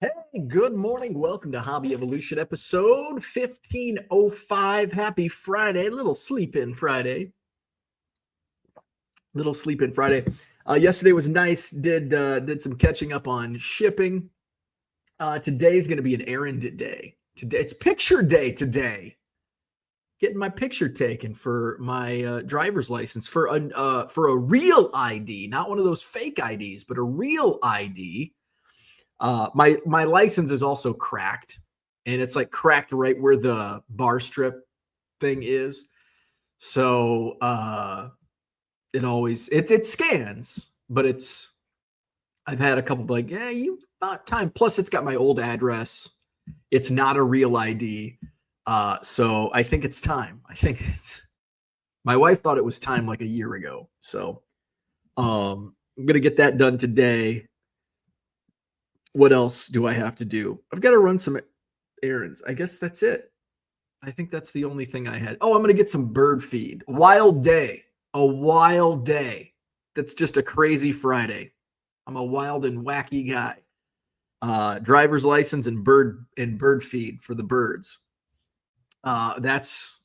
Hey, good morning. Welcome to Hobby Evolution episode 1505. Happy Friday. Little sleep in Friday. Yesterday was nice. Did some catching up on shipping. Today's going to be an errand day. Today it's picture day today. Getting my picture taken for my driver's license for a real ID, not one of those fake IDs, but a real ID. My license is also cracked, and it's like cracked right where the bar strip thing is. So it scans, but I've had a couple like, yeah, you about time. Plus, it's got my old address. It's not a real ID. So I think it's time. My wife thought it was time like a year ago. So I'm gonna get that done today. What else do I have to do? I've got to run some errands. I guess that's it. I think that's the only thing I had. Oh, I'm going to get some bird feed. Wild day. A wild day. That's just a crazy Friday. I'm a wild and wacky guy. Driver's license and bird feed for the birds. That's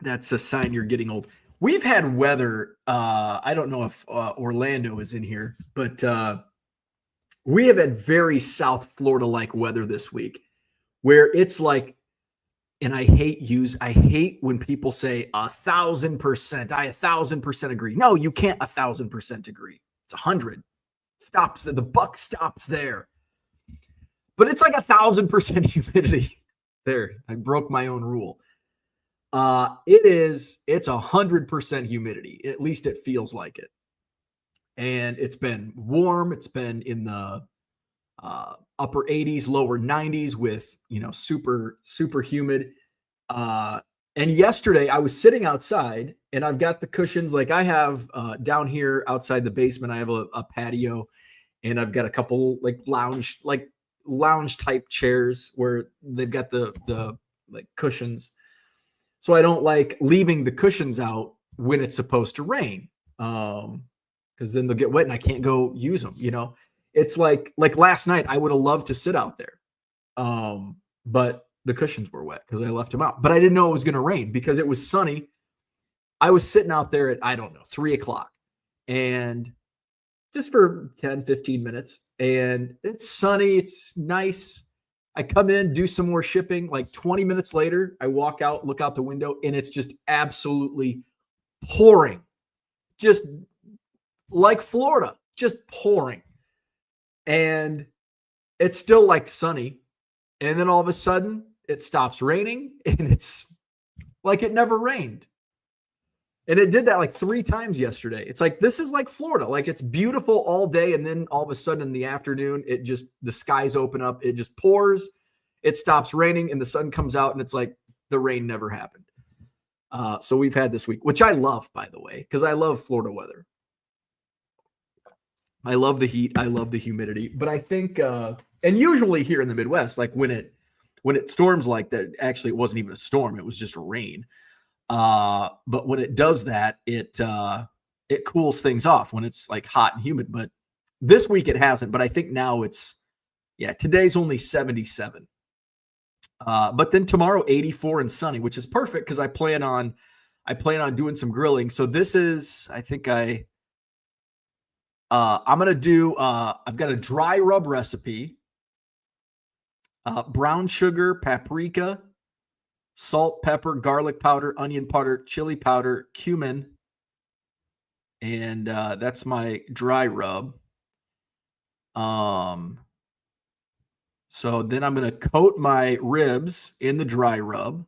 a sign you're getting old. We've had weather. I don't know if Orlando is in here, but we have had very South Florida-like weather this week, where it's like, and I hate when people say 1,000%. I 1,000% agree. No, you can't 1,000% agree. It's 100. Stops. The buck stops there. But it's like 1,000% humidity. There, I broke my own rule. It's 100% humidity. At least it feels like it. And it's been warm. It's been in the upper 80s, lower 90s with, super, super humid. And yesterday I was sitting outside and I've got the cushions. Like I have down here outside the basement, I have a patio and I've got a couple like lounge type chairs where they've got the like cushions. So I don't like leaving the cushions out when it's supposed to rain, because then they'll get wet and I can't go use them. It's like last night I would have loved to sit out there, but the cushions were wet because I left them out. But I didn't know it was going to rain because it was sunny. I was sitting out there at 3:00, and just for 10, 15 minutes, and it's sunny. It's nice. I come in, do some more shipping. Like 20 minutes later, I walk out, look out the window, and it's just absolutely pouring. Just like Florida, just pouring. And it's still like sunny. And then all of a sudden, it stops raining, and it's like it never rained. And it did that like 3 times yesterday. It's like, this is like Florida. Like it's beautiful all day. And then all of a sudden in the afternoon, the skies open up. It just pours. It stops raining and the sun comes out and it's like the rain never happened. So we've had this week, which I love, by the way, because I love Florida weather. I love the heat. I love the humidity. But I think, and usually here in the Midwest, like when it storms like that, actually it wasn't even a storm. It was just rain. But when it does that, it cools things off when it's like hot and humid. But this week it hasn't. But I think now today's only 77. But then tomorrow 84 and sunny, which is perfect because I plan on doing some grilling. So this is, I think I'm gonna do. I've got a dry rub recipe. Brown sugar, paprika, salt, pepper, garlic powder, onion powder, chili powder, cumin, and that's my dry rub. So then I'm going to coat my ribs in the dry rub.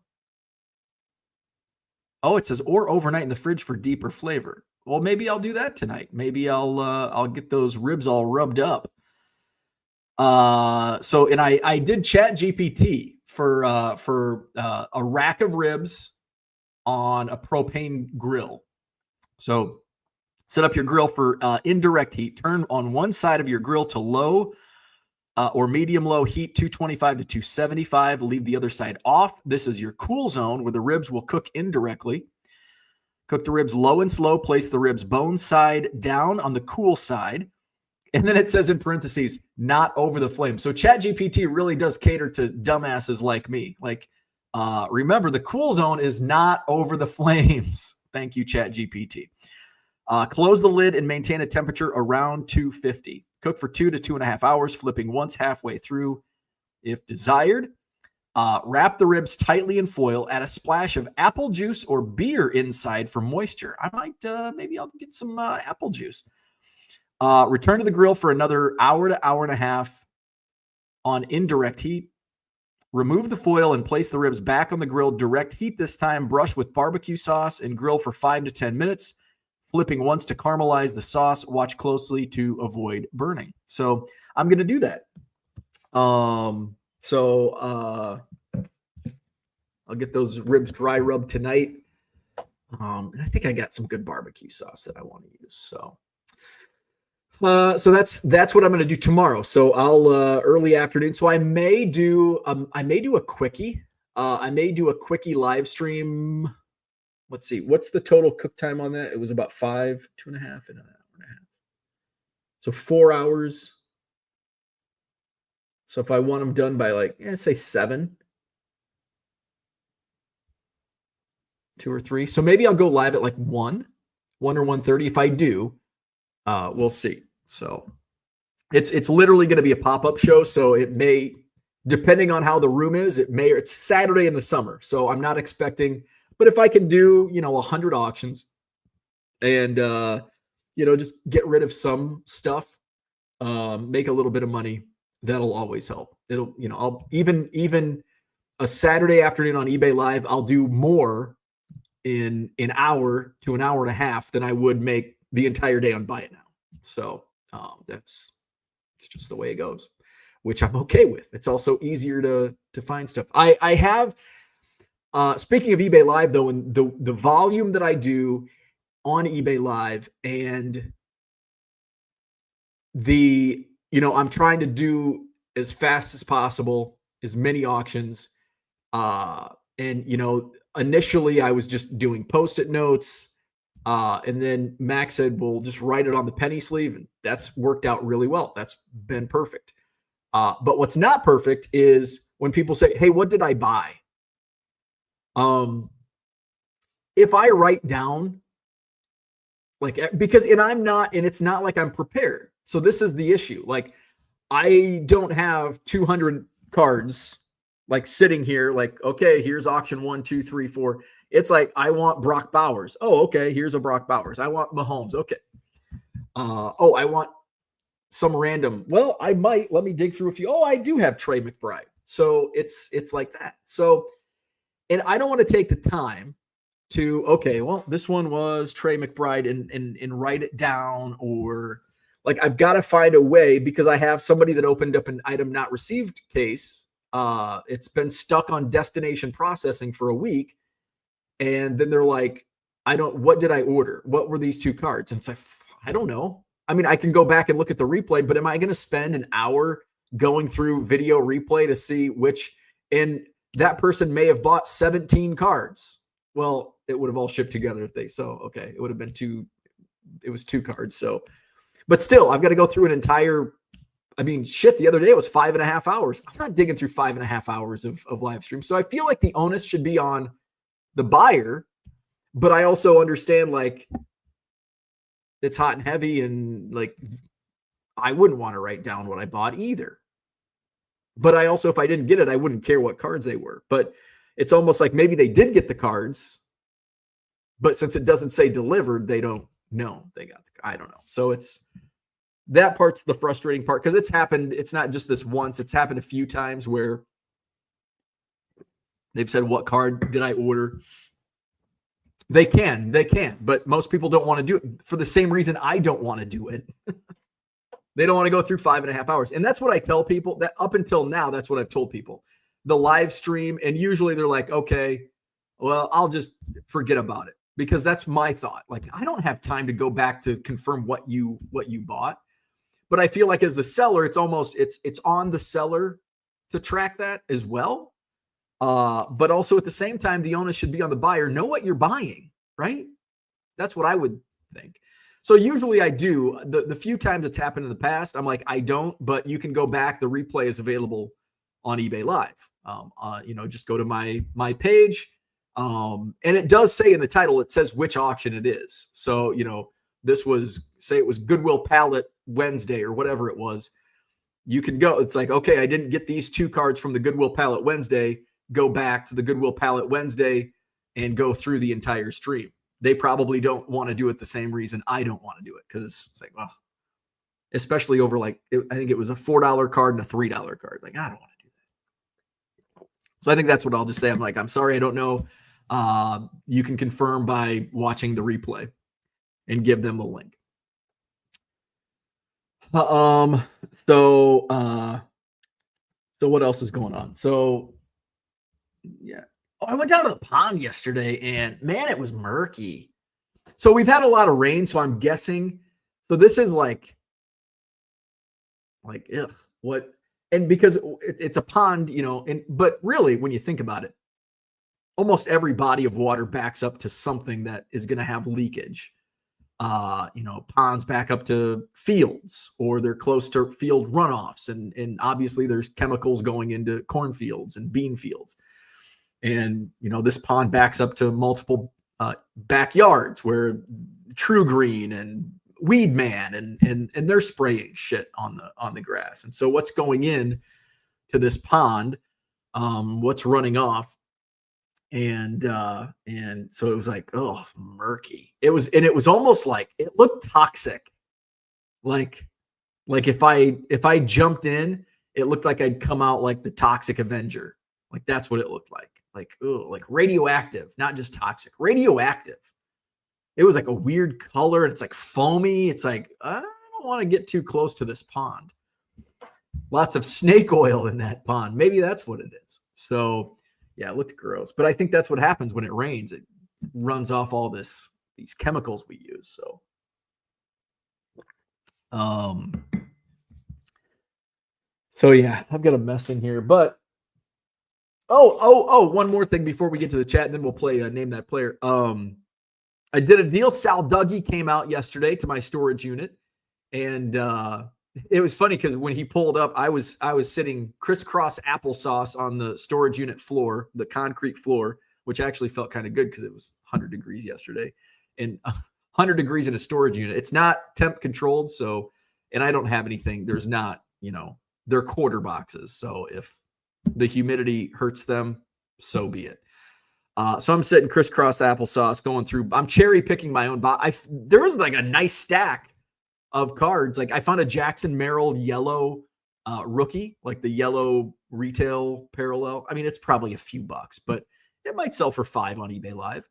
Oh, it says or overnight in the fridge for deeper flavor. Well, maybe I'll do that tonight. Maybe I'll get those ribs all rubbed up. So I did Chat GPT for a rack of ribs on a propane grill. So set up your grill for indirect heat. Turn on one side of your grill to low or medium low heat, 225 to 275. Leave the other side off. This is your cool zone where the ribs will cook indirectly. Cook the ribs low and slow. Place the ribs bone side down on the cool side And then it says in parentheses, not over the flame. So ChatGPT really does cater to dumbasses like me. Like, remember, the cool zone is not over the flames. Thank you, ChatGPT. Close the lid and maintain a temperature around 250. Cook for 2 to 2.5 hours, flipping once halfway through if desired. Wrap the ribs tightly in foil. Add a splash of apple juice or beer inside for moisture. I might, maybe I'll get some apple juice. Return to the grill for another hour to hour and a half on indirect heat. Remove the foil and place the ribs back on the grill. Direct heat this time. Brush with barbecue sauce and grill for 5 to 10 minutes. Flipping once to caramelize the sauce. Watch closely to avoid burning. So I'm going to do that. I'll get those ribs dry rubbed tonight. And I think I got some good barbecue sauce that I want to use. So that's what I'm going to do tomorrow. So I'll early afternoon. So I may do a quickie. I may do a quickie live stream. Let's see. What's the total cook time on that? It was about 2.5 and an hour and a half. So 4 hours. So if I want them done by like, say 7, 2 or 3. So maybe I'll go live at like 1 or 1:30. If I do, we'll see. So it's literally going to be a pop-up show. So it may, depending on how the room is, it's Saturday in the summer. So I'm not expecting, but if I can do, 100 auctions and, just get rid of some stuff, make a little bit of money, that'll always help. It'll, I'll even a Saturday afternoon on eBay Live, I'll do more in an hour to an hour and a half than I would make the entire day on Buy It Now. So it's just the way it goes, which I'm okay with. It's also easier to find stuff. I have, speaking of eBay Live though, and the volume that I do on eBay Live and I'm trying to do as fast as possible, as many auctions. Initially I was just doing Post-it notes. And then Max said, well, just write it on the penny sleeve. And that's worked out really well. That's been perfect. But what's not perfect is when people say, hey, what did I buy? If I write down it's not like I'm prepared. So this is the issue. Like I don't have 200 cards like sitting here, like, okay, here's auction 1, 2, 3, 4. It's like, I want Brock Bowers. Oh, okay. Here's a Brock Bowers. I want Mahomes. Okay. I want some random. Well, let me dig through a few. Oh, I do have Trey McBride. So it's like that. So, and I don't want to take the time to, okay, well, this one was Trey McBride and write it down, or like, I've got to find a way because I have somebody that opened up an item not received case. It's been stuck on destination processing for a week. And then they're like, what did I order? What were these 2 cards? And it's like, I don't know. I mean, I can go back and look at the replay, but am I going to spend an hour going through video replay to see which, and that person may have bought 17 cards. Well, it would have all shipped together okay. It would have been 2. It was 2 cards. So, but still, I've got to go through an entire, the other day it was 5.5 hours. I'm not digging through 5.5 hours of live stream. So I feel like the onus should be on the buyer, but I also understand like it's hot and heavy and like I wouldn't want to write down what I bought either. But I also, if I didn't get it, I wouldn't care what cards they were. But it's almost like maybe they did get the cards, but since it doesn't say delivered, they don't know they got I don't know. So that part's the frustrating part because it's happened. It's not just this once. It's happened a few times where they've said, what card did I order? They can, but most people don't want to do it for the same reason I don't want to do it. They don't want to go through 5.5 hours. And that's what I tell people that up until now, that's what I've told people. The live stream, and usually they're like, okay, well, I'll just forget about it because that's my thought. Like, I don't have time to go back to confirm what you bought. But I feel like as the seller, it's on the seller to track that as well. But also at the same time, the onus should be on the buyer. Know what you're buying, right? That's what I would think. So usually I do. The few times it's happened in the past, I'm like, I don't, but you can go back. The replay is available on eBay Live. Just go to my page. And it does say in the title, it says which auction it is. So, this was, say it was Goodwill Pallet Wednesday or whatever it was. You can go, it's like, okay, I didn't get these 2 cards from the Goodwill Pallet Wednesday. Go back to the Goodwill Pallet Wednesday and go through the entire stream. They probably don't want to do it the same reason I don't want to do it, because it's like, well, especially over I think it was a $4 card and a $3 card. Like, I don't want to do that. So I think that's what I'll just say. I'm like, I'm sorry, I don't know. You can confirm by watching the replay and give them the link. So what else is going on? So yeah. I went down to the pond yesterday and man, it was murky. So we've had a lot of rain, so I'm guessing. So this is like ugh, what? And because it's a pond, but really when you think about it, almost every body of water backs up to something that is going to have leakage. Ponds back up to fields, or they're close to field runoffs. And obviously there's chemicals going into cornfields and bean fields. And, this pond backs up to multiple backyards where True Green and Weed Man and they're spraying shit on the grass. And so what's going in to this pond, what's running off, and so it was like, oh, murky. It was almost like it looked toxic. Like if I jumped in, it looked like I'd come out like the Toxic Avenger. Like that's what it looked like. Like radioactive, not just toxic, radioactive. It was like a weird color. It's like foamy. It's like, I don't want to get too close to this pond. Lots of snake oil in that pond. Maybe that's what it is. So yeah, it looked gross. But I think that's what happens when it rains. It runs off all these chemicals we use. So yeah, I've got a mess in here, but one more thing before we get to the chat, and then we'll play Name That Player. I did a deal. Sal Dougie came out yesterday to my storage unit, and it was funny because when he pulled up, I was sitting crisscross applesauce on the storage unit floor, the concrete floor, which actually felt kind of good because it was 100 degrees yesterday, and 100 degrees in a storage unit. It's not temp controlled, so, and I don't have anything. There's not, they're quarter boxes, so if the humidity hurts them, so be it. So I'm sitting crisscross applesauce going through. I'm cherry picking my own box. There was like a nice stack of cards. Like I found a Jackson Merrill yellow rookie, like the yellow retail parallel. I mean, it's probably a few bucks, but it might sell for $5 on eBay Live.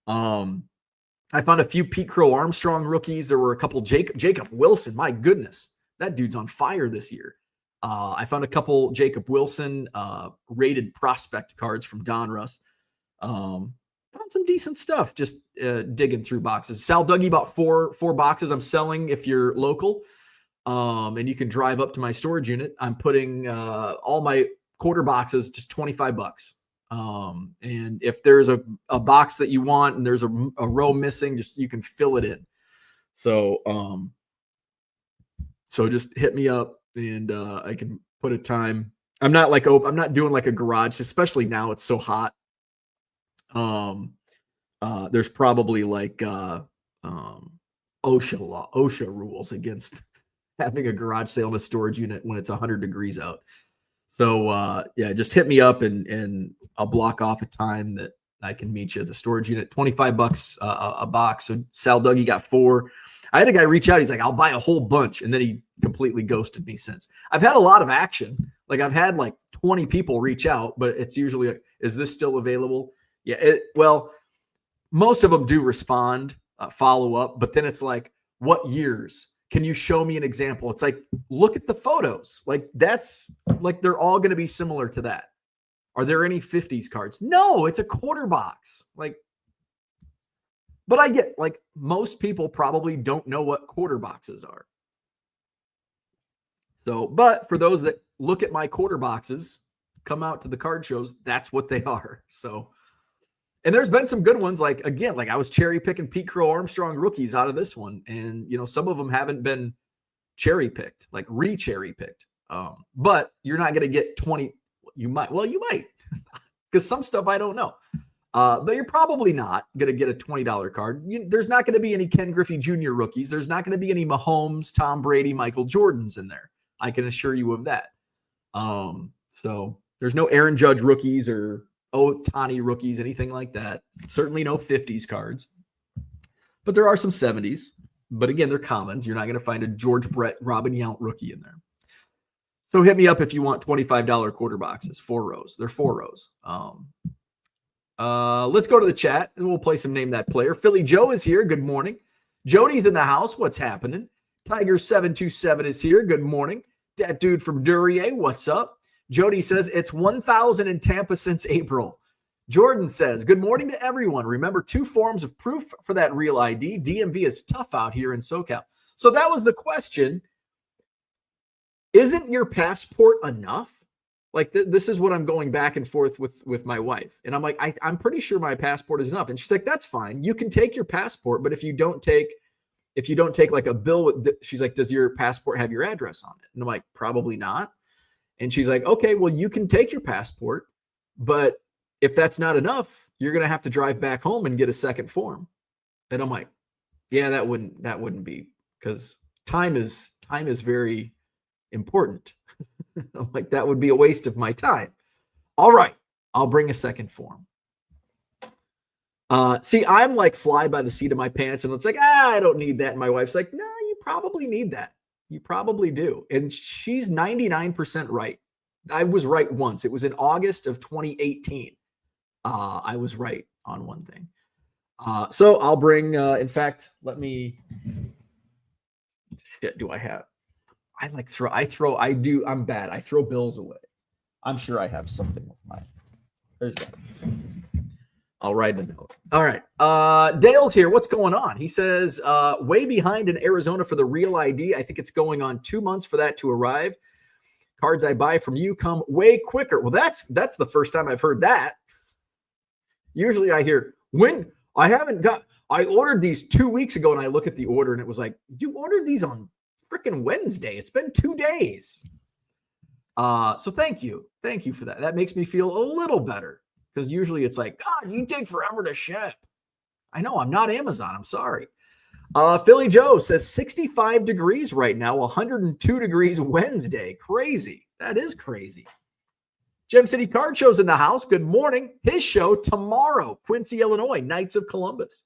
I found a few Pete Crow Armstrong rookies. There were a couple Jacob Wilson. My goodness, that dude's on fire this year. I found a couple Jacob Wilson rated prospect cards from Donruss. Found some decent stuff just digging through boxes. Sal Dougie bought four boxes. I'm selling if you're local, and you can drive up to my storage unit. I'm putting all my quarter boxes, just $25. And if there's a box that you want and there's a row missing, just you can fill it in. So just hit me up and I can put a time. I'm not doing like a garage, especially now it's so hot. There's probably like OSHA rules against having a garage sale in a storage unit when it's 100 degrees out. So yeah, just hit me up and I'll block off a time that I can meet you at the storage unit. $25 a box. So Sal Dougie got 4. I had a guy reach out. He's like, I'll buy a whole bunch. And then he completely ghosted me since. I've had a lot of action. Like I've had like 20 people reach out, but it's usually like, is this still available? Yeah. Well, most of them do respond, follow up, but then it's like, what years? Can you show me an example? It's like, look at the photos. Like that's like, they're all going to be similar to that. Are there any 50s cards? No, it's a quarter box. Like, but I get like most people probably don't know what quarter boxes are. So, but for those that look at my quarter boxes, come out to the card shows, that's what they are. So, And there's been some good ones. Like, again, like I was cherry picking Pete Crow Armstrong rookies out of this one. And, you know, some of them haven't been cherry picked, like re-cherry picked. But you're not going to get 20. You might, because some stuff I don't know. But you're probably not going to get a $20 card. There's not going to be any Ken Griffey Jr. rookies. There's not going to be any Mahomes, Tom Brady, Michael Jordans in there. I can assure you of that. So there's no Aaron Judge rookies or Ohtani rookies, anything like that. Certainly no 50s cards. But there are some 70s. But again, they're commons. You're not going to find a George Brett, Robin Yount rookie in there. So hit me up if you want $25 quarter boxes, 4 rows. They're 4 rows. Let's go to the chat and we'll play some Name That Player. Philly Joe is here. Good morning. Jody's in the house. What's happening? Tiger727 is here. Good morning. That dude from Duryea. What's up? Jody says it's 1,000 in Tampa since April. Jordan says, good morning to everyone. Remember 2 forms of proof for that real ID. DMV is tough out here in SoCal. So that was the question. Isn't your passport enough? Like this is what I'm going back and forth with my wife. And I'm like, I'm pretty sure my passport is enough. And she's like, that's fine. You can take your passport, but if you don't take like a bill with, she's like, does your passport have your address on it? And I'm like, probably not. And she's like, okay, well, you can take your passport, but if that's not enough, you're going to have to drive back home and get a second form. And I'm like, yeah, that wouldn't be, because time is very important. I'm like, that would be a waste of my time. All right, I'll bring a second form. See, I'm like fly by the seat of my pants, and it's like, I don't need that. And my wife's like, no, you probably need that. You probably do. And she's 99% right. I was right once. It was in August of 2018. I was right on one thing. So I'll bring, in fact, let me, shit, do I have? I'm bad. I throw bills away. I'm sure I have something with mine. There's that. I'll write a note. All right. Dale's here. What's going on? He says, way behind in Arizona for the real ID. I think it's going on 2 months for that to arrive. Cards I buy from you come way quicker. Well, that's the first time I've heard that. Usually I hear, I ordered these 2 weeks ago, and I look at the order and it was like, you ordered these on freaking Wednesday. It's been 2 days. So thank you. Thank you for that. That makes me feel a little better, because usually it's like, God, you take forever to ship. I know, I'm not Amazon. I'm sorry. Philly Joe says 65 degrees right now, 102 degrees Wednesday. Crazy. That is crazy. Gem City Card Show's in the house. Good morning. His show tomorrow, Quincy, Illinois, Knights of Columbus.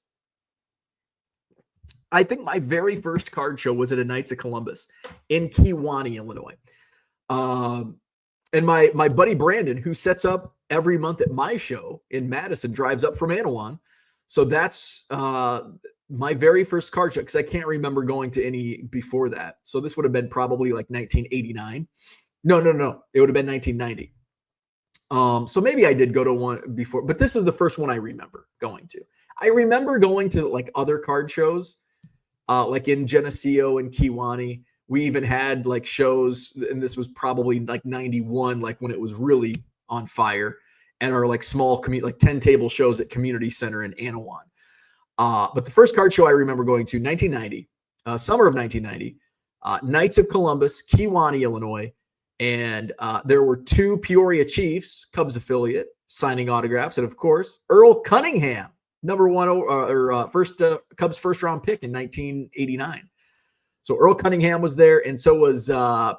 I think my very first card show was at a Knights of Columbus in Kewanee, Illinois. And my buddy Brandon, who sets up every month at my show in Madison, drives up from Anawan. So that's my very first card show, because I can't remember going to any before that. So this would have been probably like 1989. No. It would have been 1990. So maybe I did go to one before, but this is the first one I remember going to. I remember going to like other card shows, like in Geneseo and Kewanee. We even had like shows, and this was probably like 91, like when it was really on fire, and our like small like 10 table shows at Community Center in Anawan. But the first card show I remember going to, 1990, summer of 1990, Knights of Columbus, Kewanee, Illinois. And there were 2 Peoria Chiefs, Cubs affiliate, signing autographs. And of course, Earl Cunningham, Cubs first round pick in 1989. So Earl Cunningham was there, and so was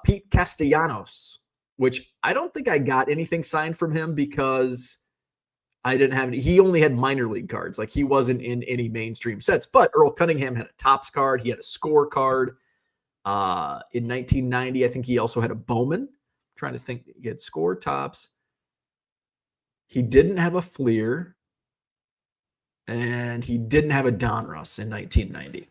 Pete Castellanos, which I don't think I got anything signed from him because I didn't have any. He only had minor league cards. Like, he wasn't in any mainstream sets. But Earl Cunningham had a Topps card. He had a score card. In 1990, I think he also had a Bowman. I'm trying to think. He had score, Topps. He didn't have a Fleer. And he didn't have a Donruss in 1990.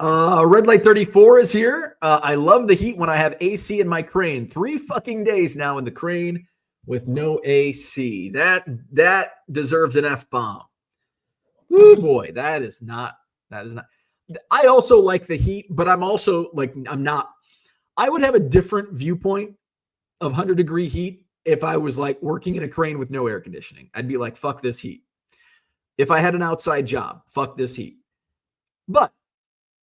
Red Light 34 is here. I love the heat when I have AC in my crane. 3 fucking days now in the crane with no AC. That deserves an F-bomb. Woo boy, that is not. I also like the heat, but I'm also like, I would have a different viewpoint of 100-degree heat if I was like working in a crane with no air conditioning, I'd be like, fuck this heat. If I had an outside job, fuck this heat. But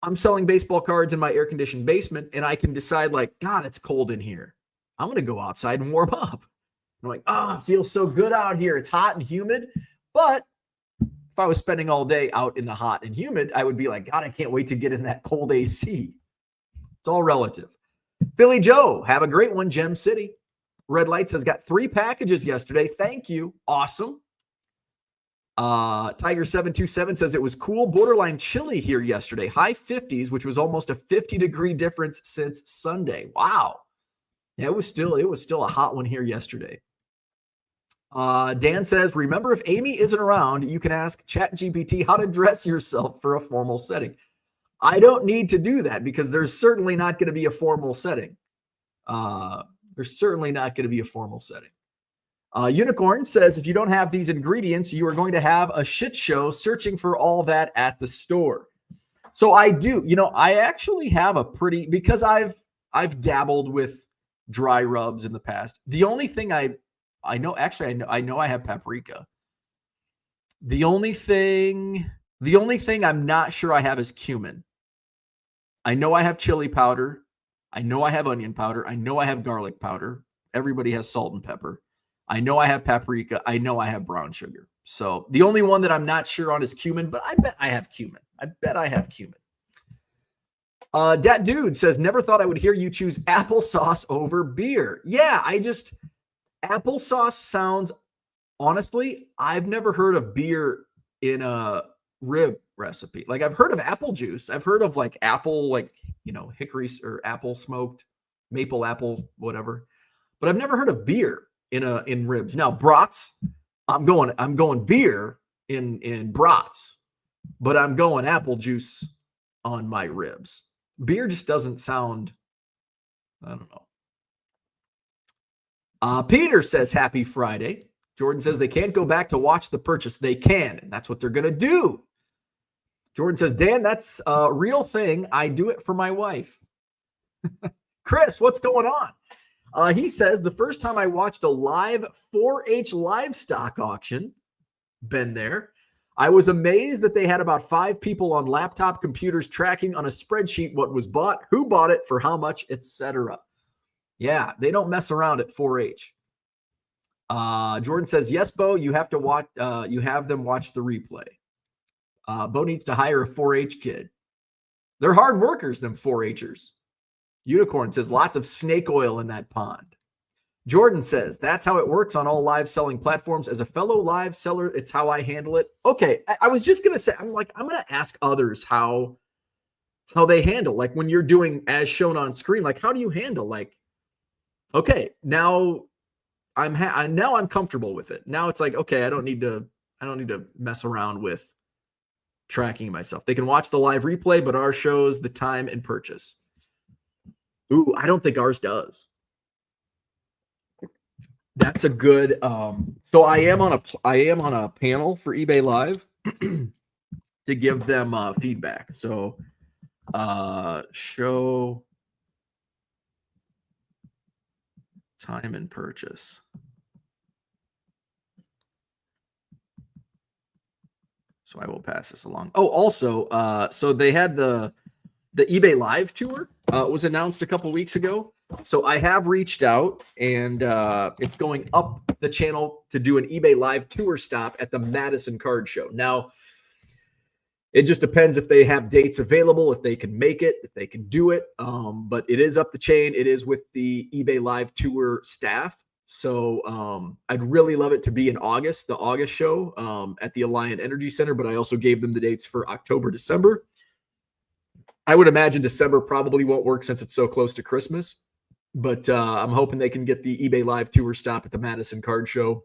I'm selling baseball cards in my air conditioned basement, and I can decide, like, God, it's cold in here. I'm going to go outside and warm up. I'm like, it feels so good out here. It's hot and humid. But if I was spending all day out in the hot and humid, I would be like, God, I can't wait to get in that cold AC. It's all relative. Philly Joe, have a great one, Gem City. Red Lights has got 3 packages yesterday. Thank you. Awesome. Tiger727 says it was cool, borderline chilly here yesterday. High 50s, which was almost a 50-degree difference since Sunday. Wow. Yeah, it was still a hot one here yesterday. Dan says, remember, if Amy isn't around, you can ask ChatGPT how to dress yourself for a formal setting. I don't need to do that because there's certainly not going to be a formal setting. Unicorn says, if you don't have these ingredients, you are going to have a shit show searching for all that at the store. So I do, I actually have a pretty, because I've dabbled with dry rubs in the past. The only thing I know I have paprika. The only thing I'm not sure I have is cumin. I know I have chili powder. I know I have onion powder. I know I have garlic powder. Everybody has salt and pepper. I know I have paprika. I know I have brown sugar. So the only one that I'm not sure on is cumin, but I bet I have cumin. Dat Dude says, never thought I would hear you choose applesauce over beer. Yeah, applesauce sounds, honestly, I've never heard of beer in a rib recipe. Like, I've heard of apple juice. I've heard of like apple, like, hickory or apple smoked, maple apple, whatever. But I've never heard of beer in ribs. Now, brats, I'm going beer in brats, but I'm going apple juice on my ribs. Beer just doesn't sound, I don't know. Peter says, happy Friday. Jordan says they can't go back to watch the purchase. They can, and that's what they're going to do. Jordan says, Dan, that's a real thing. I do it for my wife. Chris, what's going on? He says, the first time I watched a live 4-H livestock auction, been there, I was amazed that they had about 5 people on laptop computers tracking on a spreadsheet what was bought, who bought it, for how much, etc. Yeah, they don't mess around at 4-H. Jordan says, yes, Bo, you have to watch. You have them watch the replay. Bo needs to hire a 4-H kid. They're hard workers, them 4-Hers. Unicorn says, lots of snake oil in that pond. Jordan says, that's how it works on all live selling platforms. As a fellow live seller, it's how I handle it. Okay, I was just going to say, I'm going to ask others how they handle, like, when you're doing as shown on screen, like, how do you handle, like, okay, now I'm comfortable with it. Now it's like, okay, I don't need to mess around with tracking myself. They can watch the live replay, but ours shows the time and purchase. Ooh, I don't think ours does. That's a good. So I am on a panel for eBay Live to give them feedback. So show time and purchase. So I will pass this along. Oh, also, so they had the eBay Live tour was announced a couple weeks ago. So I have reached out, and it's going up the channel to do an eBay Live tour stop at the Madison Card Show. Now, it just depends if they have dates available, if they can make it, if they can do it. But it is up the chain. It is with the eBay Live tour staff. So I'd really love it to be in August, the August show at the Alliant Energy Center. But I also gave them the dates for October, December. I would imagine December probably won't work since it's so close to Christmas. But I'm hoping they can get the eBay Live tour stop at the Madison Card Show.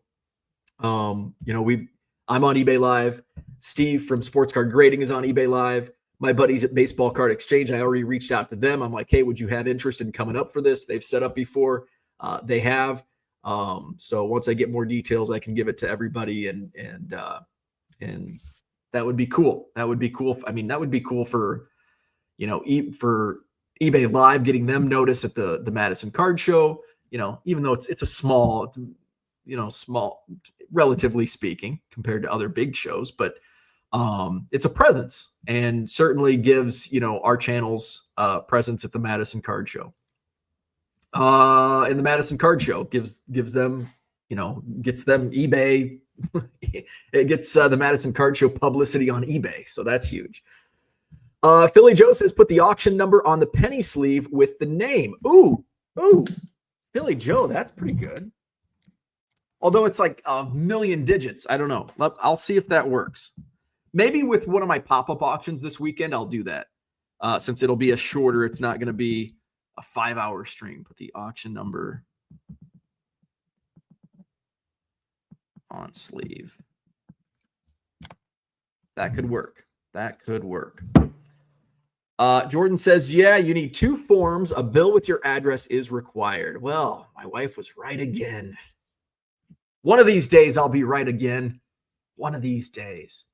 I'm on eBay Live. Steve from Sports Card Grading is on eBay Live. My buddies at Baseball Card Exchange, I already reached out to them. I'm like, hey, would you have interest in coming up for this? They've set up before. They have. So once I get more details, I can give it to everybody, and that would be cool. That would be cool. I mean, that would be cool for eBay Live, getting them notice at the Madison Card Show. even though it's a small, small, relatively speaking, compared to other big shows, but it's a presence and certainly gives, our channels presence at the Madison Card Show. And the Madison Card Show gives them, gets them eBay. It gets the Madison Card Show publicity on eBay. So that's huge. Philly Joe says, put the auction number on the penny sleeve with the name. Ooh. Philly Joe, that's pretty good. Although it's like a million digits. I don't know. I'll see if that works. Maybe with one of my pop-up auctions this weekend, I'll do that. Since it'll be a shorter, it's not going to be a 5-hour stream. Put the auction number on sleeve. That could work. Jordan says, yeah, you need 2 forms. A bill with your address is required. Well, my wife was right again. One of these days, I'll be right again. One of these days.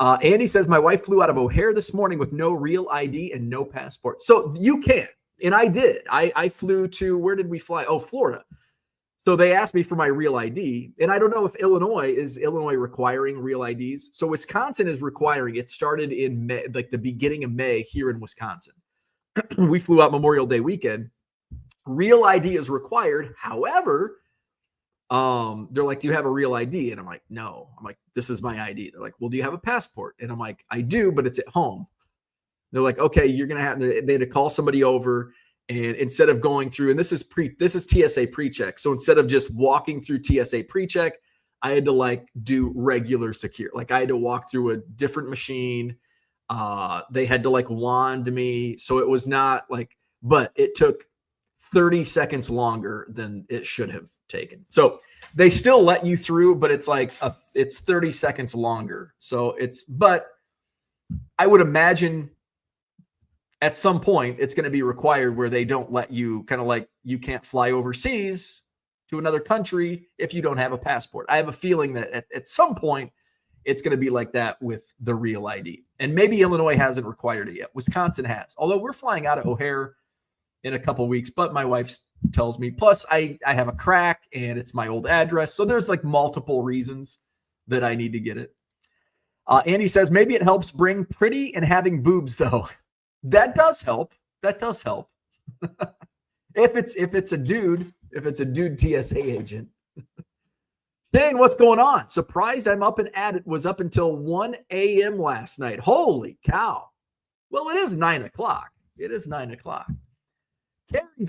Andy says, my wife flew out of O'Hare this morning with no real ID and no passport. So you can. And I did. I flew to, where did we fly? Oh, Florida. So they asked me for my real ID. And I don't know if Illinois requiring real IDs. So Wisconsin is requiring. It started in May, like the beginning of May here in Wisconsin. We flew out Memorial Day weekend. Real ID is required. However, they're like, do you have a real ID? And I'm like, no. I'm like, this is my ID. They're like, well, do you have a passport? And I'm like, I do, but it's at home. They're like, okay, you're going to have, they had to call somebody over. And instead of going through, and this is TSA pre-check. So instead of just walking through TSA pre-check, I had to do regular secure. I had to walk through a different machine. They had to wand me. So it was not but it took 30 seconds longer than it should have taken. So they still let you through, but it's it's 30 seconds longer. So but I would imagine at some point it's going to be required where they don't let you you can't fly overseas to another country if you don't have a passport. I have a feeling that at some point it's going to be like that with the real ID. And maybe Illinois hasn't required it yet. Wisconsin has, although we're flying out of O'Hare in a couple weeks, but my wife tells me, plus I have a crack and it's my old address. So there's multiple reasons that I need to get it. Andy says, maybe it helps bring pretty and having boobs though. That does help. If it's a dude TSA agent. Shane, what's going on? Surprised I'm up and at it. Was up until 1 a.m. last night. Holy cow. Well, it is 9 o'clock. Karen's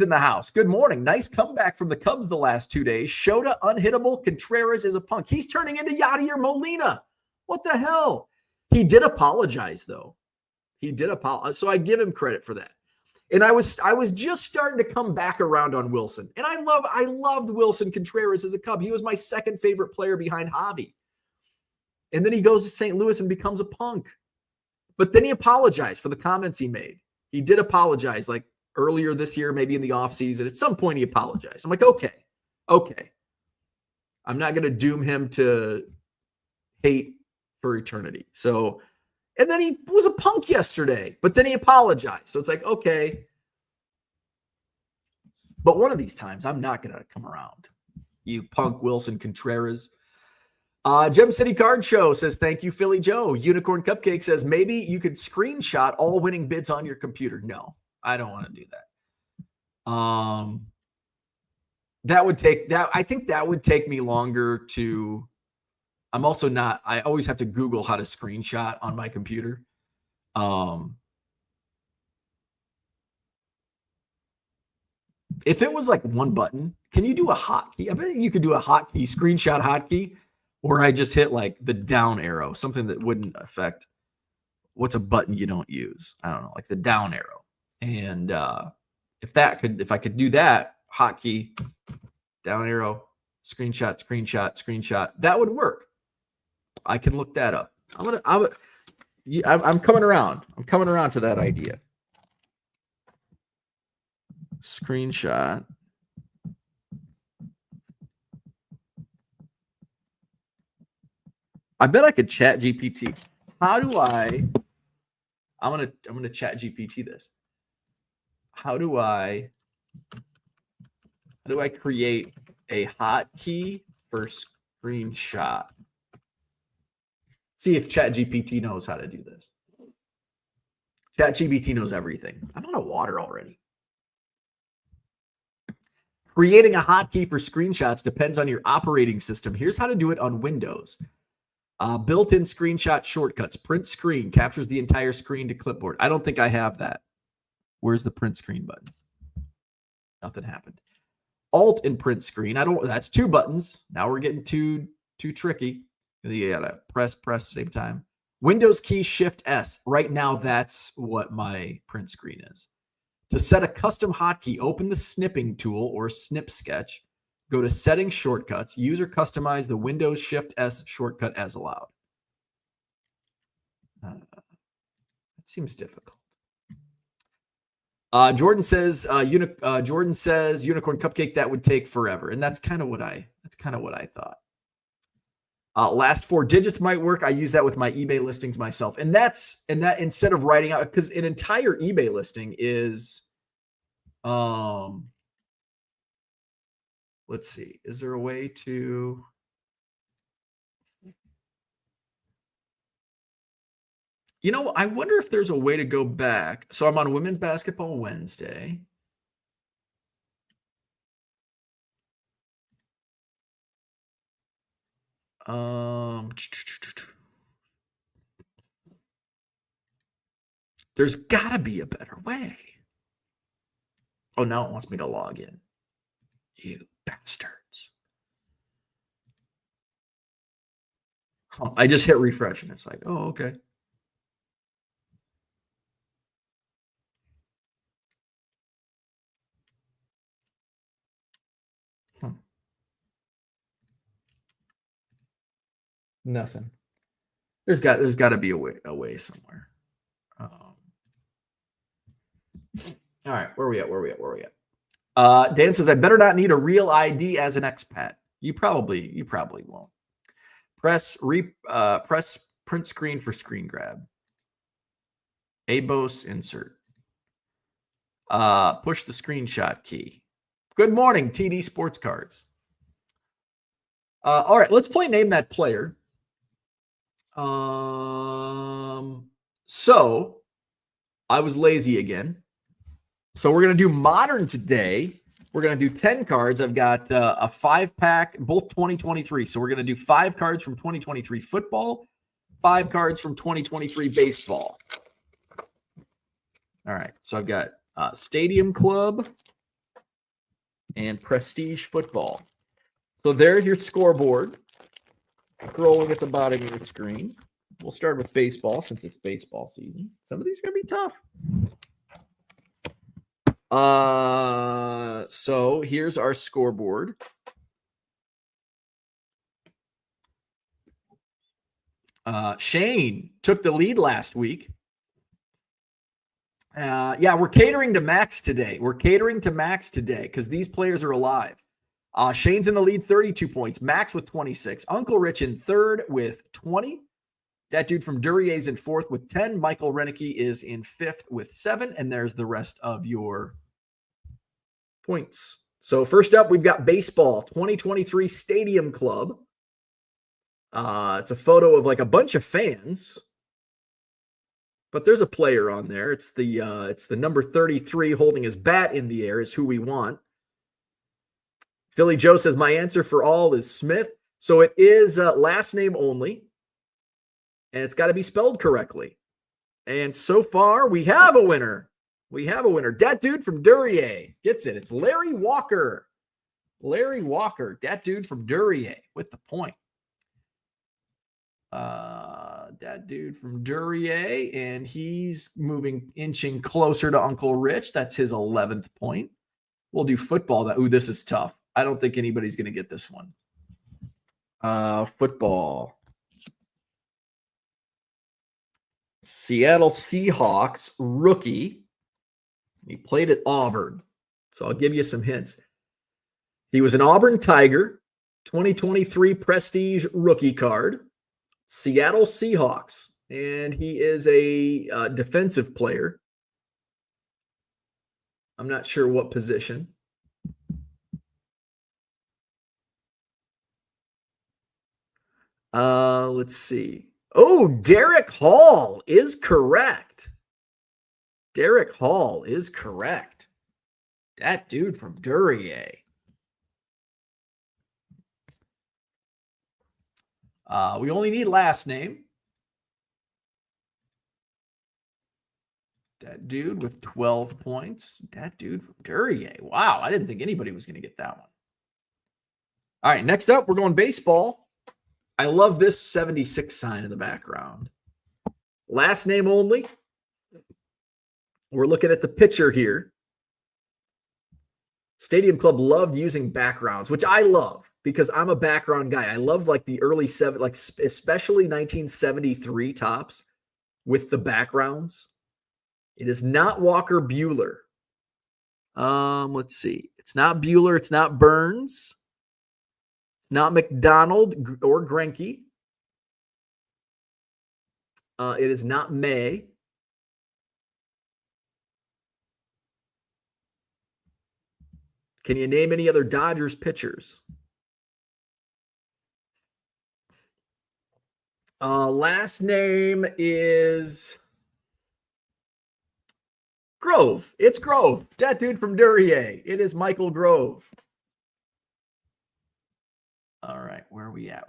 in the house. Good morning. Nice comeback from the Cubs the last 2 days. Shota unhittable. Contreras is a punk. He's turning into Yadier Molina. What the hell? He did apologize, though. So I give him credit for that. And I was just starting to come back around on Wilson. And I loved Wilson Contreras as a Cub. He was my second favorite player behind Javi. And then he goes to St. Louis and becomes a punk. But then he apologized for the comments he made. He did apologize earlier this year, maybe in the offseason. At some point he apologized. I'm like, okay. I'm not going to doom him to hate for eternity. So, and then he was a punk yesterday, but then he apologized. So it's okay. But one of these times, I'm not going to come around. You punk Wilson Contreras. Gem City Card Show says, thank you, Philly Joe. Unicorn Cupcake says, maybe you could screenshot all winning bids on your computer. No, I don't want to do that. I think that would take me longer to... I always have to Google how to screenshot on my computer. If it was one button, can you do a hotkey? I bet you could do a hotkey, screenshot hotkey, or I just hit the down arrow, something that wouldn't affect what's a button you don't use. I don't know, the down arrow. And if I could do that, hotkey, down arrow, screenshot, that would work. I can look that up. I'm coming around. I'm coming around to that idea. Screenshot. I bet I could chat GPT. How do I'm gonna chat GPT this. How do I How do I create a hotkey for screenshot? See if ChatGPT knows how to do this. ChatGPT knows everything. I'm out of water already. Creating a hotkey for screenshots depends on your operating system. Here's how to do it on Windows. Built-in screenshot shortcuts. Print screen captures the entire screen to clipboard. I don't think I have that. Where's the print screen button? Nothing happened. Alt and print screen. That's two buttons. Now we're getting too tricky. You gotta press same time. Windows key Shift S. Right now, that's what my print screen is. To set a custom hotkey, open the snipping tool or snip sketch. Go to Settings Shortcuts. Use or customize the Windows Shift S shortcut as allowed. That seems difficult. Jordan says Unicorn Cupcake, that would take forever, and that's kind of what I thought. Last 4 digits might work. I use that with my eBay listings myself, and that instead of writing out, because an entire eBay listing is, let's see, is there a way to? I wonder if there's a way to go back. So I'm on Women's Basketball Wednesday. There's got to be a better way. Oh, now it wants me to log in. You bastards. I just hit refresh and it's like, oh, okay. Nothing. There's got to be a way somewhere. All right, where are we at? Dan says, I better not need a real ID as an expat. You probably won't. Press print screen for screen grab. ABOS insert. Push the screenshot key. Good morning, TD Sports Cards. All right, let's play Name That Player. So I was lazy again. So we're going to do modern today. We're going to do 10 cards. I've got a 5-pack, both 2023. So we're going to do 5 cards from 2023 football, 5 cards from 2023 baseball. All right. So I've got Stadium Club and Prestige Football. So there's your scoreboard. Scrolling at the bottom of your screen. We'll start with baseball since it's baseball season. Some of these are going to be tough. So here's our scoreboard. Shane took the lead last week. Yeah, we're catering to Max today. Because these players are alive. Shane's in the lead, 32 points. Max with 26. Uncle Rich in third with 20. That dude from Durier's in fourth with 10. Michael Renicky is in fifth with 7. And there's the rest of your points. So first up, we've got baseball, 2023 Stadium Club. It's a photo of like a bunch of fans. But there's a player on there. It's the number 33 holding his bat in the air is who we want. Philly Joe says, my answer for all is Smith. So it is last name only. And it's got to be spelled correctly. And so far, we have a winner. That dude from Duryea gets it. It's Larry Walker. That dude from Duryea with the point. That dude from Duryea. And he's inching closer to Uncle Rich. That's his 11th point. We'll do football. Ooh, this is tough. I don't think anybody's going to get this one. Football. Seattle Seahawks rookie. He played at Auburn. So I'll give you some hints. He was an Auburn Tiger, 2023 Prestige rookie card, Seattle Seahawks, and he is a defensive player. I'm not sure what position. Let's see. Oh, Derek Hall is correct. Derek Hall is correct. That dude from Duryea. We only need last name. That dude with 12 points. That dude from Duryea. Wow, I didn't think anybody was going to get that one. All right, next up, we're going baseball. I love this 76 sign in the background. Last name only. We're looking at the pitcher here. Stadium Club loved using backgrounds, which I love because I'm a background guy. I love like the early especially 1973 tops with the backgrounds. It is not Walker Buehler. Let's see. It's not Buehler. It's not Burns. It's not McDonald or Greinke. It is not May. Can you name any other Dodgers pitchers? Last name is Grove. It's Grove. That dude from Duryea. It is Michael Grove. All right, where are we at?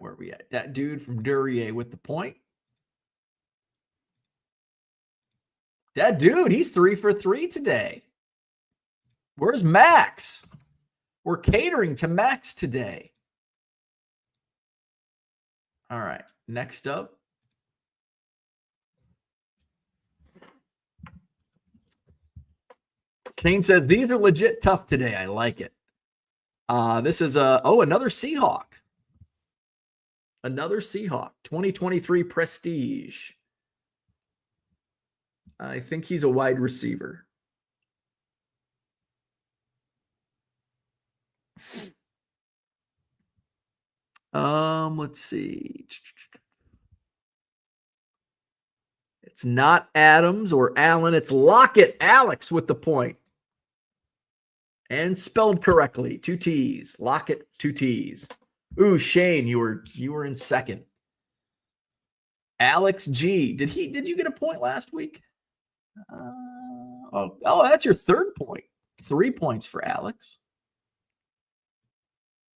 That dude from Duryea with the point. That dude, he's 3 for 3 today. Where's Max? We're catering to Max today. All right, next up. Shane says, these are legit tough today. I like it. This is another Seahawk. Another Seahawk. 2023 Prestige. I think he's a wide receiver. Let's see. It's not Adams or Allen. It's Lockett. Alex with the point. And spelled correctly. 2 T's. Lockett, 2 T's. Ooh, Shane, you were in second. Alex G. Did you get a point last week? That's your third point. 3 points for Alex.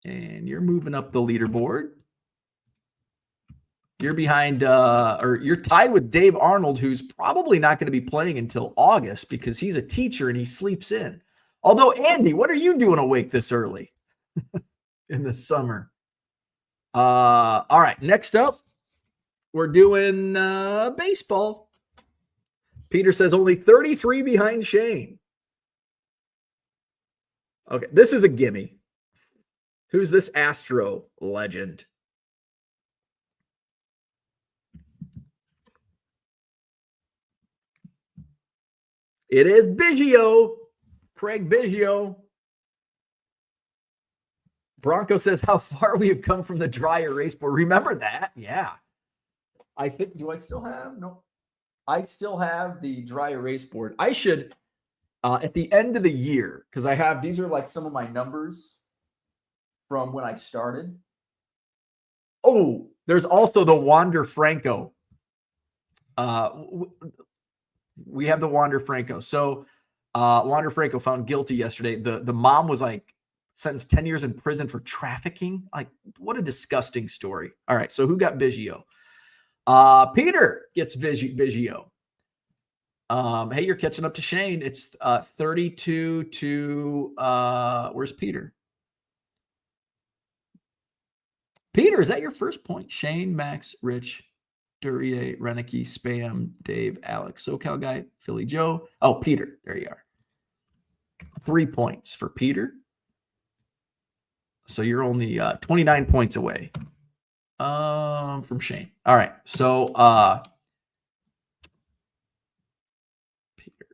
And you're moving up the leaderboard. You're behind, or you're tied with Dave Arnold, who's probably not going to be playing until August because he's a teacher and he sleeps in. Although, Andy, what are you doing awake this early in the summer? All right, next up, we're doing baseball. Peter says only 33 behind Shane. Okay, this is a gimme. Who's this Astro legend? It is Biggio. Craig Biggio. Bronco says, how far we have come from the dry erase board. Remember that? Yeah. I think, do I still have? No. I still have the dry erase board. I should, at the end of the year, because I have, these are like some of my numbers from when I started. Oh, there's also the Wander Franco. We have the Wander Franco. So Wander Franco found guilty yesterday. The mom was like sentenced 10 years in prison for trafficking. Like, what a disgusting story. All right, so who got Biggio? Peter gets Biggio. Hey, you're catching up to Shane. It's 32 to where's Peter? Peter, is that your first point? Shane, Max, Rich, Duryea, Renicky, Spam, Dave, Alex, SoCal guy, Philly Joe. Oh, Peter. There you are. 3 points for Peter. So you're only 29 points away from Shane. All right. So Peter.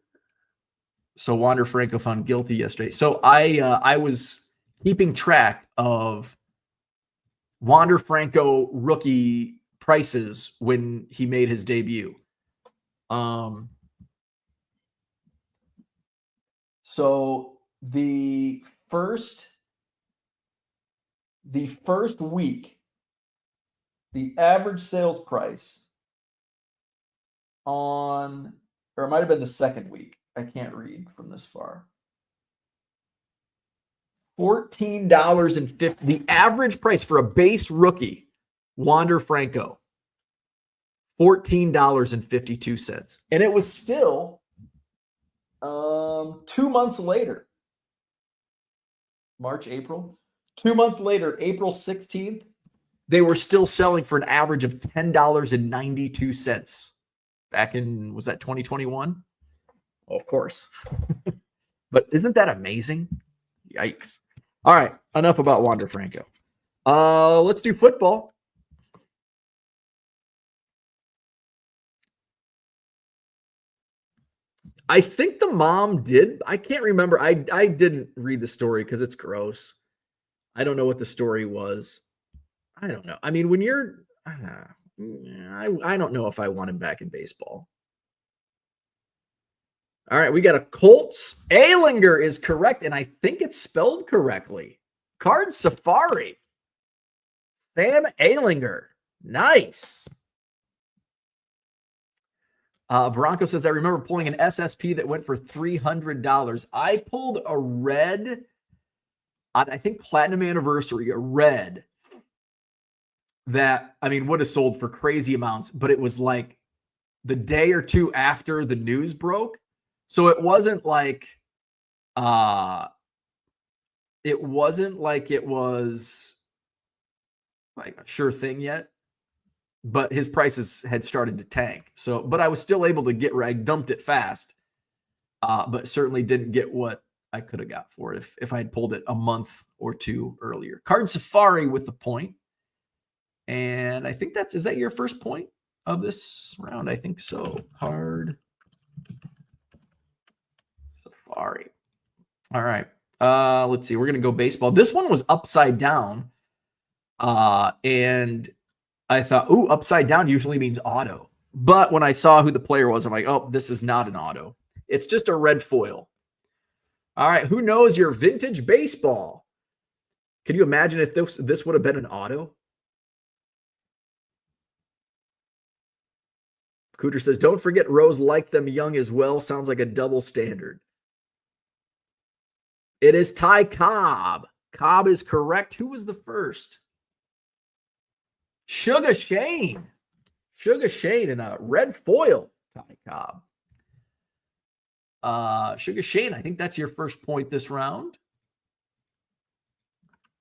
So Wander Franco found guilty yesterday. So I was keeping track of Wander Franco rookie prices when he made his debut. So the first week the average sales price on, or it might have been the second week. I can't read from this far. $14.50. The average price for a base rookie, Wander Franco, $14.52. And it was still 2 months later. March, April. 2 months later, April 16th, they were still selling for an average of $10.92. Back in, was that 2021? Oh, of course. But isn't that amazing? Yikes. All right, enough about Wander Franco. Let's do football. I think the mom did. I can't remember. I didn't read the story because it's gross. I don't know what the story was. I don't know. I mean, when you're, I don't know if I want him back in baseball. All right, we got a Colts. Ehlinger is correct, and I think it's spelled correctly. Card Safari. Sam Ehlinger. Nice. Bronco says, I remember pulling an SSP that went for $300. I pulled a red, I think Platinum Anniversary, a red that, I mean, would have sold for crazy amounts, but it was like the day or two after the news broke. So it wasn't like it was like a sure thing yet, but his prices had started to tank. So, but I was still able to get where I dumped it fast, but certainly didn't get what I could have got for it if I had pulled it a month or two earlier. Card Safari with the point. And I think is that your first point of this round? I think so. Card Safari. All right. Let's see. We're going to go baseball. This one was upside down. And I thought, ooh, upside down usually means auto. But when I saw who the player was, I'm like, oh, this is not an auto. It's just a red foil. All right. Who knows your vintage baseball? Can you imagine if this would have been an auto? Cooter says, don't forget Rose liked them young as well. Sounds like a double standard. It is Ty Cobb. Cobb is correct. Who was the first? Sugar Shane. Sugar Shane in a red foil. Ty Cobb. Sugar Shane, I think that's your first point this round.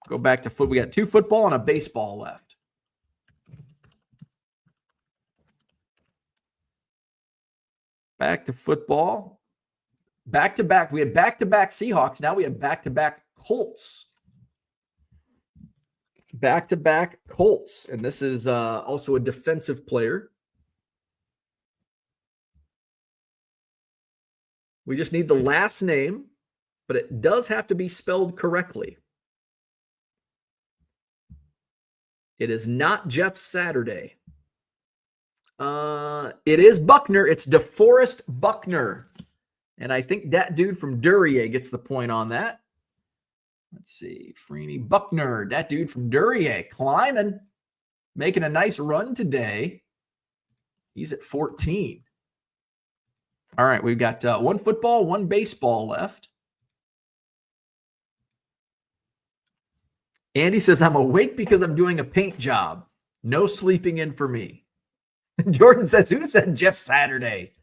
Go back to foot. We got 2 football and a baseball left. Back to football. Back-to-back. We had back-to-back Seahawks. Now we have back-to-back Colts. Back-to-back Colts. And this is also a defensive player. We just need the last name, but it does have to be spelled correctly. It is not Jeff Saturday. It is Buckner. It's DeForest Buckner. And I think that dude from Duryea gets the point on that. Let's see. Freeney Buckner. That dude from Duryea climbing. Making a nice run today. He's at 14. All right. We've got 1 football, 1 baseball left. Andy says, I'm awake because I'm doing a paint job. No sleeping in for me. Jordan says, who said Jeff Saturday?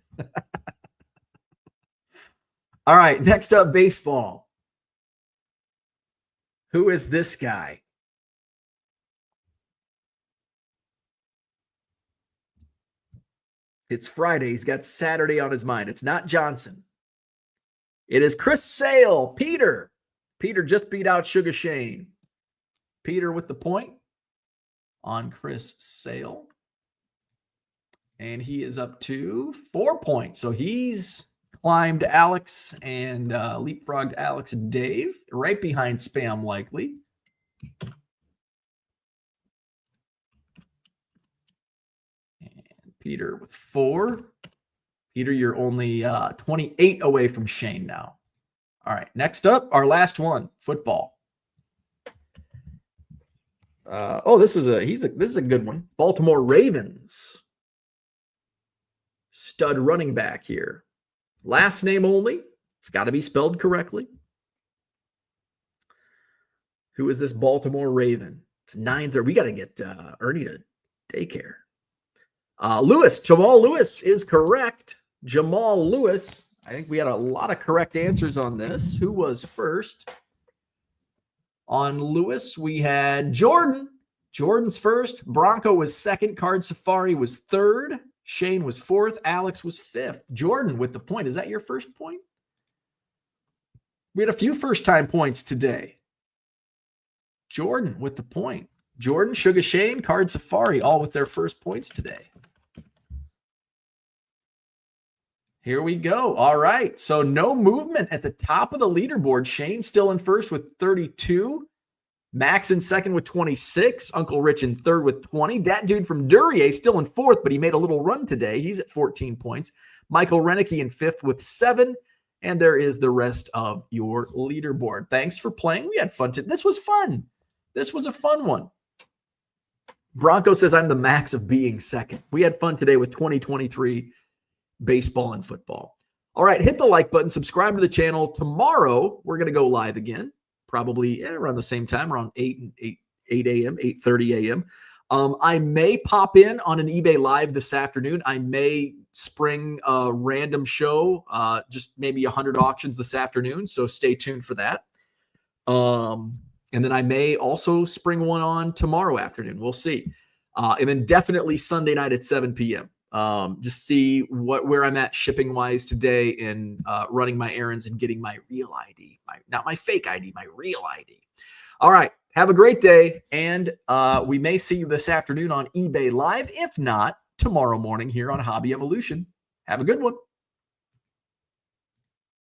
All right, next up, baseball. Who is this guy? It's Friday. He's got Saturday on his mind. It's not Johnson. It is Chris Sale. Peter. Peter just beat out Sugar Shane. Peter with the point on Chris Sale. And he is up to 4 points. So he's climbed Alex and leapfrogged Alex and Dave, right behind Spam likely. And Peter with 4. Peter, you're only 28 away from Shane now. All right, next up, our last one, football. This is a good one. Baltimore Ravens. Stud running back here. Last name only. It's got to be spelled correctly. Who is this Baltimore Raven? It's 9:30. We got to get Ernie to daycare. Jamal Lewis is correct. Jamal Lewis. I think we had a lot of correct answers on this. Who was first? On Lewis, we had Jordan. Jordan's first. Bronco was second. Card Safari was third. Shane was fourth. Alex was fifth. Jordan with the point. Is that your first point? We had a few first-time points today. Jordan with the point. Jordan, Sugar Shane, Card Safari, all with their first points today. Here we go. All right. So no movement at the top of the leaderboard. Shane still in first with 32. Max in second with 26. Uncle Rich in third with 20. Dat dude from Duryea still in fourth, but he made a little run today. He's at 14 points. Michael Renicky in fifth with 7. And there is the rest of your leaderboard. Thanks for playing. We had fun today. This was fun. This was a fun one. Bronco says I'm the max of being second. We had fun today with 2023 baseball and football. All right, hit the like button, subscribe to the channel. Tomorrow, we're going to go live again, probably around the same time, around 8 a.m., 8:30 a.m. I may pop in on an eBay Live this afternoon. I may spring a random show, just maybe 100 auctions this afternoon, so stay tuned for that. And then I may also spring one on tomorrow afternoon. We'll see. And then definitely Sunday night at 7 p.m. Just see where I'm at shipping wise today in running my errands and getting my real ID, not my fake ID, my real ID. All right. Have a great day. And we may see you this afternoon on eBay Live. If not, tomorrow morning here on Hobby Evolution. Have a good one.